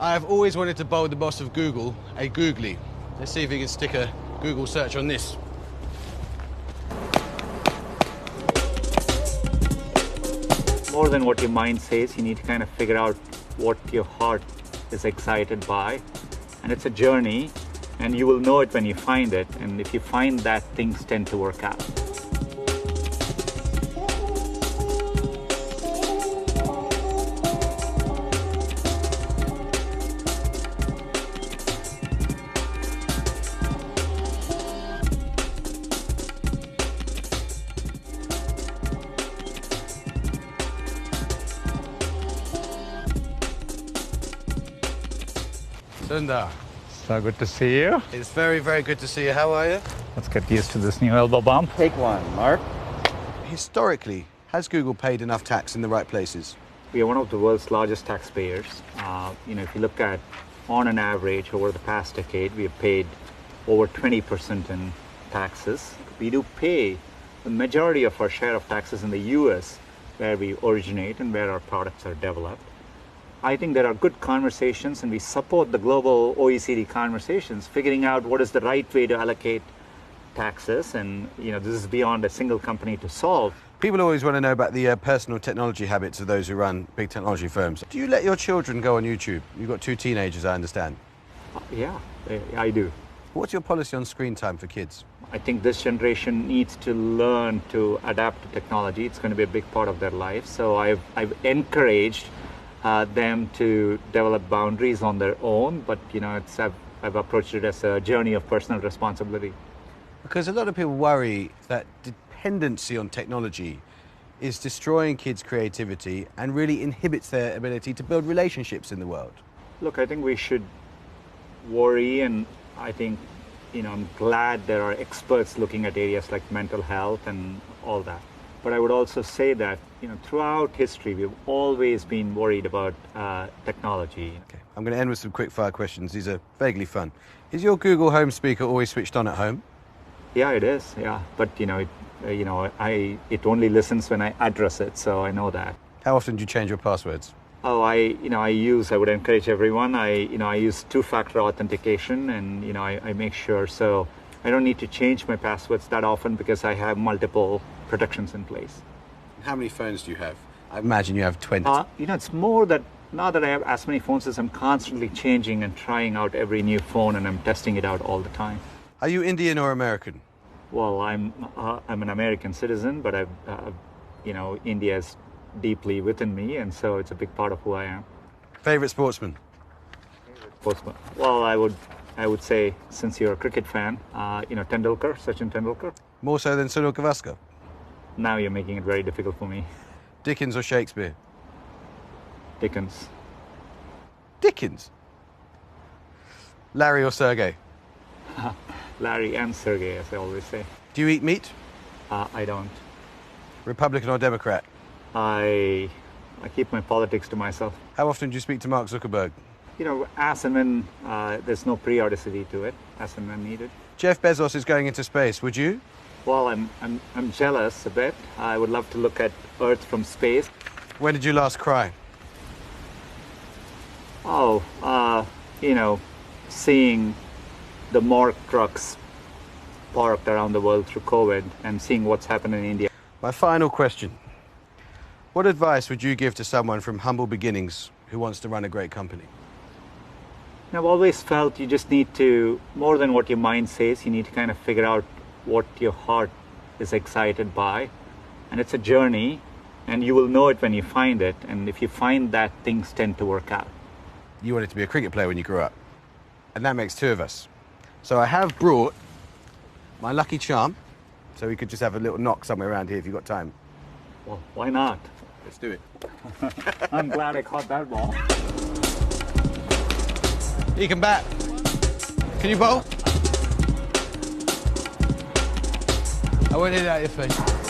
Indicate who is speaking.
Speaker 1: I've always wanted to bowl the boss of Google a googly. Let's see if he can stick a Google search on this.
Speaker 2: More than what your mind says, you need to kind of figure out what your heart is excited by. And it's a journey, and you will know it when you find it. And if you find that, things tend to work out.
Speaker 1: Sundar,
Speaker 3: So good to see you.
Speaker 1: it's very, very good to see you. How are you?
Speaker 3: Let's get used to this new elbow bump.
Speaker 4: Take one, Mark.
Speaker 1: Historically, has Google paid enough tax in the right places?
Speaker 2: We are one of the world's largest taxpayers. If you look at, on an average, over the past decade, we have paid over 20% in taxes. We do pay the majority of our share of taxes in the US, where we originate and where our products are developed. I think there are good conversations, and we support the global OECD conversations, figuring out what is the right way to allocate taxes. And this is beyond a single company to solve.
Speaker 1: People always want to know about the personal technology habits of those who run big technology firms. Do you let your children go on YouTube? You've got 2 teenagers, I understand.
Speaker 2: Yeah, I do.
Speaker 1: What's your policy on screen time for kids?
Speaker 2: I think this generation needs to learn to adapt to technology. It's going to be a big part of their life. So I've encouraged them to develop boundaries on their own, but I've approached it as a journey of personal responsibility.
Speaker 1: Because a lot of people worry that dependency on technology is destroying kids' creativity and really inhibits their ability to build relationships in the world.
Speaker 2: Look, I think we should worry, and I think I'm glad there are experts looking at areas like mental health and all that. But I would also say that throughout history, we've always been worried about technology.
Speaker 1: Okay, I'm going to end with some quick fire questions. These are vaguely fun. Is your Google Home speaker always switched on at home?
Speaker 2: Yeah, it is. Yeah, but it only listens when I address it, so I know that.
Speaker 1: How often do you change your passwords?
Speaker 2: Oh, I would encourage everyone. I use 2-factor authentication, and I make sure, so I don't need to change my passwords that often because I have multiple protections in place.
Speaker 1: How many phones do you have? I imagine you have 20.
Speaker 2: It's more that now that I have as many phones as I'm constantly changing and trying out every new phone, and I'm testing it out all the time.
Speaker 1: Are you Indian or American?
Speaker 2: Well, I'm an American citizen, but India is deeply within me, and so it's a big part of who I am.
Speaker 1: Favorite sportsman?
Speaker 2: Well, I would say, since you're a cricket fan, Tendulkar, Sachin Tendulkar.
Speaker 1: More so than Sunil Gavaskar?
Speaker 2: Now you're making it very difficult for me.
Speaker 1: Dickens or Shakespeare?
Speaker 2: Dickens.
Speaker 1: Dickens? Larry or Sergey?
Speaker 2: Larry and Sergey, as I always say.
Speaker 1: Do you eat meat?
Speaker 2: I don't.
Speaker 1: Republican or Democrat?
Speaker 2: I keep my politics to myself.
Speaker 1: How often do you speak to Mark Zuckerberg?
Speaker 2: As and when there's no periodicity to it, as and when needed.
Speaker 1: Jeff Bezos is going into space. Would you?
Speaker 2: Well, I'm jealous a bit. I would love to look at Earth from space.
Speaker 1: When did you last cry?
Speaker 2: Oh, seeing the Mork trucks parked around the world through COVID and seeing what's happened in India.
Speaker 1: My final question. What advice would you give to someone from humble beginnings who wants to run a great company?
Speaker 2: I've always felt you just need to, more than what your mind says, you need to kind of figure out what your heart is excited by. And it's a journey, and you will know it when you find it. And if you find that, things tend to work out.
Speaker 1: You wanted to be a cricket player when you grew up. And that makes 2 of us. So I have brought my lucky charm, so we could just have a little knock somewhere around here if you've got time.
Speaker 2: Well, why not?
Speaker 1: Let's do it.
Speaker 2: I'm glad I caught that ball.
Speaker 1: You can bat. Can you bowl? I won't hit it out your face.